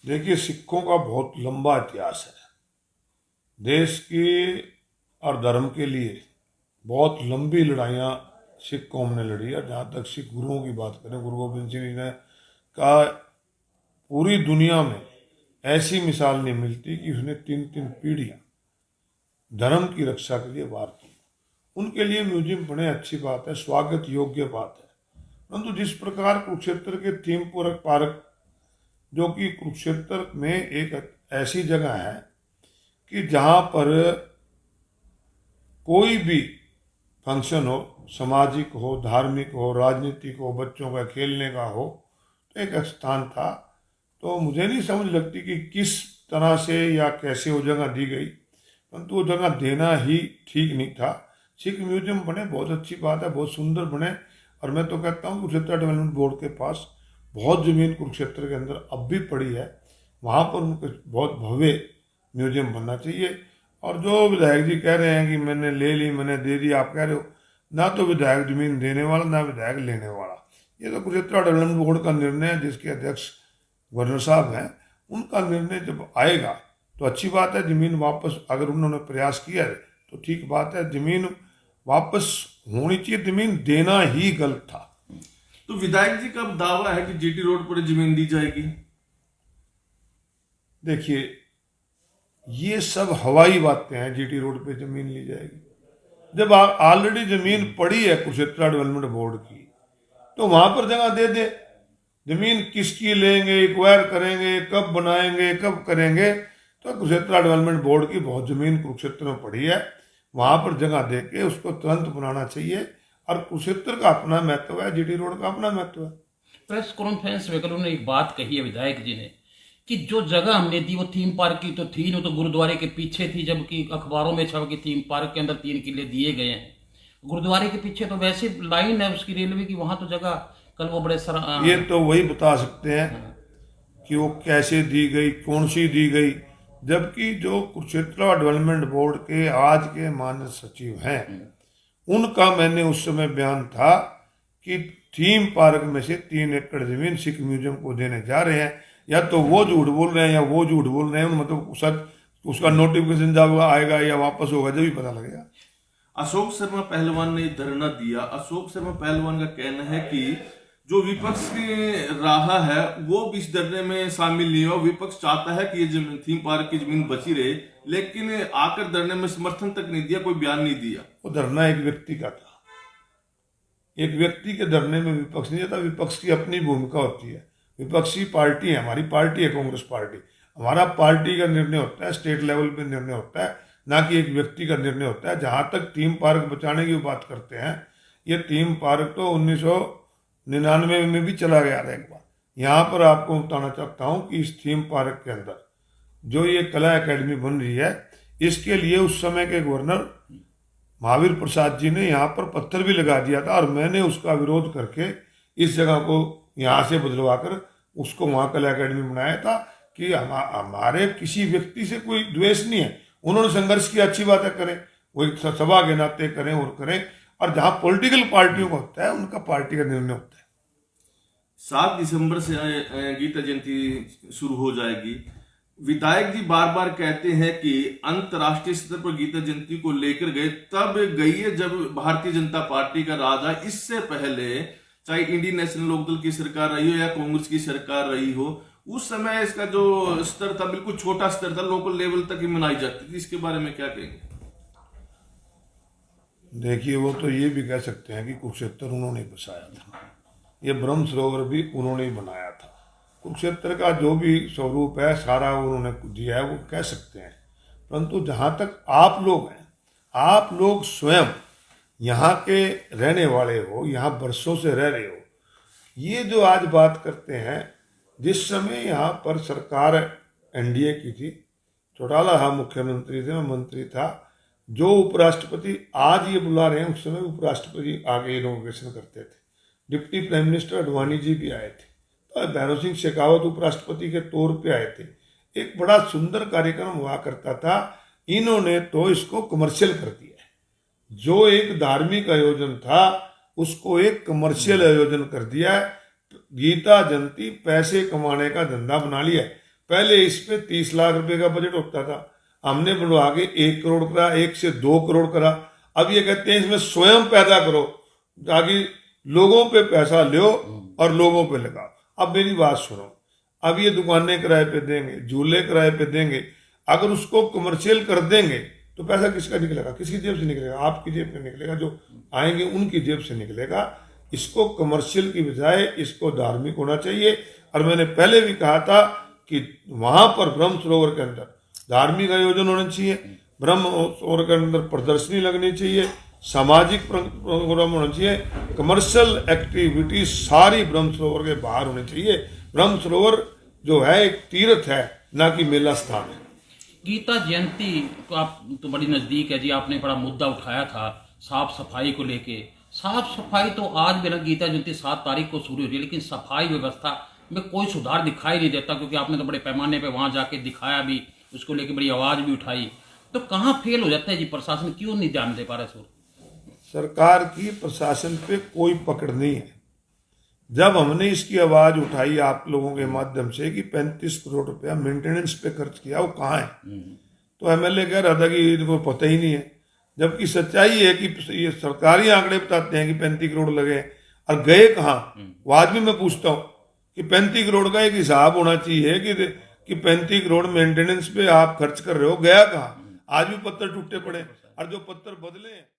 देखिए, सिखों का बहुत लंबा इतिहास है। देश की और धर्म के लिए बहुत लंबी लड़ाइयाँ सिख कौम ने लड़ी है। जहाँ तक सिख गुरुओं की बात करें, गुरु गोबिंद सिंह जी ने कहा, पूरी दुनिया में ऐसी मिसाल नहीं मिलती कि उसने 3 3 पीढ़ियाँ धर्म की रक्षा के लिए वार की। उनके लिए म्यूजियम बने, अच्छी बात है, स्वागत योग्य बात है। परंतु जिस प्रकार कुरुक्षेत्र के थीम पार्क, जो कि कुरुक्षेत्र में एक ऐसी जगह है कि जहाँ पर कोई भी फंक्शन हो, सामाजिक हो, धार्मिक हो, राजनीतिक हो, बच्चों का खेलने का हो, तो एक स्थान था। तो मुझे नहीं समझ लगती कि किस तरह से या कैसे वो जगह दी गई, परंतु वो जगह देना ही ठीक नहीं था। सिख म्यूजियम बने, बहुत अच्छी बात है, बहुत सुंदर बने। और मैं तो कहता हूँ कुरुक्षेत्र डेवलपमेंट बोर्ड के पास बहुत ज़मीन कुरुक्षेत्र के अंदर अब भी पड़ी है, वहाँ पर उनको बहुत भव्य म्यूजियम बनना चाहिए। और जो विधायक जी कह रहे हैं कि मैंने ले ली, मैंने दे दी, आप कह रहे हो, ना तो विधायक जमीन देने वाला, ना विधायक लेने वाला। ये तो कुरुक्षेत्र डेवलपमेंट बोर्ड का निर्णय है, जिसके अध्यक्ष गवर्नर साहब हैं। उनका निर्णय जब आएगा तो अच्छी बात है। जमीन वापस अगर उन्होंने प्रयास किया है तो ठीक बात है, जमीन वापस होनी चाहिए, जमीन देना ही गलत था। तो विधायक जी का अब दावा है कि जीटी रोड पर जमीन दी जाएगी। देखिए, ये सब हवाई बातें हैं, जीटी रोड पे जमीन ली जाएगी। जब ऑलरेडी जमीन पड़ी है कुरुक्षेत्र डेवलपमेंट बोर्ड की, तो वहां पर जगह दे दे। जमीन किसकी लेंगे, एक्वायर करेंगे, कब बनाएंगे, कब करेंगे, तो कुरुक्षेत्र डेवलपमेंट बोर्ड की बहुत जमीन कुरुक्षेत्र में पड़ी है, वहां पर जगह दे के उसको तुरंत बनाना चाहिए। और कुरुक्षेत्र का अपना महत्व है, जीटी रोड का अपना महत्व है। प्रेस कॉन्फ्रेंस में कल उन्होंने एक बात कही है विधायक जी ने कि जो जगह हमने दी वो थीम पार्क की तो थी नहीं, तो गुरुद्वारे के पीछे थी, जबकि अखबारों में छप के थीम पार्क के अंदर 3 किले दिए गए हैं। गुरुद्वारे के पीछे तो वैसे लाइन है उसकी रेलवे की, वहां तो जगह कल वो बड़े ये तो वही बता सकते हैं कि वो कैसे दी गई, कौन सी दी गई। जबकि जो कुरुक्षेत्र डेवलपमेंट बोर्ड के आज के माननीय सचिव हैं, उनका मैंने उस समय बयान था कि थीम पार्क में से 3 एकड़ जमीन सिख म्यूजियम को देने जा रहे हैं। या तो वो झूठ बोल रहे हैं या वो झूठ बोल रहे हैं, मतलब सच उसका नोटिफिकेशन जब आएगा या वापस होगा जब ही पता लगेगा। अशोक शर्मा पहलवान ने धरना दिया। अशोक शर्मा पहलवान का कहना है कि जो विपक्ष की रहा है वो भी इस धरने में शामिल नहीं हुआ। विपक्ष चाहता है कि ये जमीन, थीम पार्क की जमीन बची रहे, लेकिन आकर धरने में समर्थन तक नहीं दिया, कोई बयान नहीं दिया। वो धरना एक व्यक्ति का था, एक व्यक्ति के धरने में विपक्ष नहीं जाता। विपक्ष की अपनी भूमिका होती है, विपक्षी पार्टी है, हमारी पार्टी है कांग्रेस पार्टी। हमारा पार्टी का निर्णय होता है, स्टेट लेवल पे निर्णय होता है, ना कि एक व्यक्ति का निर्णय होता है। जहां तक थीम पार्क बचाने की बात करते हैं, ये थीम पार्क तो 1999 में भी चला गया था एक बार। यहाँ पर आपको बताना चाहता हूँ कि इस थीम पार्क के अंदर जो ये कला एकेडमी बन रही है, इसके लिए उस समय के गवर्नर महावीर प्रसाद जी ने यहाँ पर पत्थर भी लगा दिया था, और मैंने उसका विरोध करके इस जगह को यहाँ से बदलवा कर उसको वहाँ कला एकेडमी बनाया था कि हमारे किसी व्यक्ति से कोई द्वेष नहीं है। उन्होंने संघर्ष किया, अच्छी बात है, करें, वो एक सभा के नाते करें और करें। और जहाँ पॉलिटिकल पार्टियों का होता है, उनका पार्टी का निर्णय होता है। 7 दिसंबर से गीता जयंती शुरू हो जाएगी। विधायक जी बार बार कहते हैं कि अंतर्राष्ट्रीय स्तर पर गीता जयंती को लेकर गए तब गई है जब भारतीय जनता पार्टी का राज है। इससे पहले चाहे इंडियन नेशनल लोकदल की सरकार रही हो या कांग्रेस की सरकार रही हो, उस समय इसका जो स्तर था बिल्कुल छोटा स्तर था, लोकल लेवल तक ही मनाई जाती थी। इसके बारे में क्या कहेंगे? देखिए, वो तो ये भी कह सकते हैं कि कुरुक्षेत्र उन्होंने बसाया था, ये ब्रह्म सरोवर भी उन्होंने ही बनाया था। कुरुक्षेत्र का जो भी स्वरूप है सारा उन्होंने दिया है, वो कह सकते हैं। परंतु जहाँ तक आप लोग हैं, आप लोग स्वयं यहाँ के रहने वाले हो, यहाँ बरसों से रह रहे हो, ये जो आज बात करते हैं, जिस समय यहाँ पर सरकार एनडीए की थी, चौटाला हाँ मुख्यमंत्री थे, मैं मंत्री था, जो उपराष्ट्रपति आज ये बुला रहे हैं, उस समय उपराष्ट्रपति आगे इनोग्रेशन करते थे। Deputy prime minister Advani ji भी आए थे, तो भैरव सिंह शेखावत उपराष्ट्रपति के तौर पे आए थे। एक बड़ा सुंदर कार्यक्रम हुआ करता था। इन्होंने तो इसको कमर्शियल कर दिया है। जो एक धार्मिक आयोजन था उसको एक कमर्शियल आयोजन कर दिया है। गीता जयंती पैसे कमाने का धंधा बना लिया है। पहले इस पे 30 लाख रुपए का बजट होता था, हमने बढ़वा के 1 करोड़ करा, 1 से 2 करोड़ करा। अब ये कहते हैं इसमें स्वयं पैदा करो ताकि लोगों पे पैसा लो और लोगों पे लगाओ। अब मेरी बात सुनो, अब ये दुकानें किराए पे देंगे, झूले किराए पे देंगे, अगर उसको कमर्शियल कर देंगे तो पैसा किसका निकलेगा? किसकी जेब से निकलेगा? आपकी जेब से निकलेगा, जो आएंगे उनकी जेब से निकलेगा। इसको कमर्शियल की बजाय इसको धार्मिक होना चाहिए। और मैंने पहले भी कहा था कि वहां पर ब्रह्म सरोवर के अंदर धार्मिक आयोजन होने चाहिए, ब्रह्म सरोवर के अंदर प्रदर्शनी लगनी चाहिए, सामाजिक प्रोग्राम होना चाहिए, कमर्शियल एक्टिविटी सारी ब्रह्म सरोवर के बाहर होनी चाहिए। ब्रह्म सरोवर जो है एक तीर्थ है, ना कि मेला स्थान है। गीता जयंती को आप तो बड़ी नजदीक है जी, आपने बड़ा मुद्दा उठाया था साफ सफाई को लेके। साफ सफाई तो आज भी ना, गीता जयंती 7 तारीख को शुरू हो रही है, लेकिन सफाई व्यवस्था में कोई सुधार दिखाई नहीं देता, क्योंकि आपने तो बड़े पैमाने पे वहां जाके दिखाया भी, उसको लेके बड़ी आवाज भी उठाई। तो कहाँ फेल हो जाता है जी प्रशासन, क्यों नहीं ध्यान दे पा रहा है? सरकार की प्रशासन पे कोई पकड़ नहीं है। जब हमने इसकी आवाज उठाई आप लोगों के माध्यम से कि 35 करोड़ रुपया मेंटेनेंस पे खर्च किया, वो कहाँ है? तो एमएलए कह रहा था कि इनको पता ही नहीं है, जबकि सच्चाई है कि ये सरकारी आंकड़े बताते हैं कि 35 करोड़ लगे, और गए कहाँ? वो आज भी मैं पूछता हूँ कि 35 करोड़ का एक हिसाब होना चाहिए कि 35 करोड़ मेंटेनेंस पे आप खर्च कर रहे हो, गया कहाँ? आज भी पत्थर टूटे पड़े, और जो पत्थर बदले हैं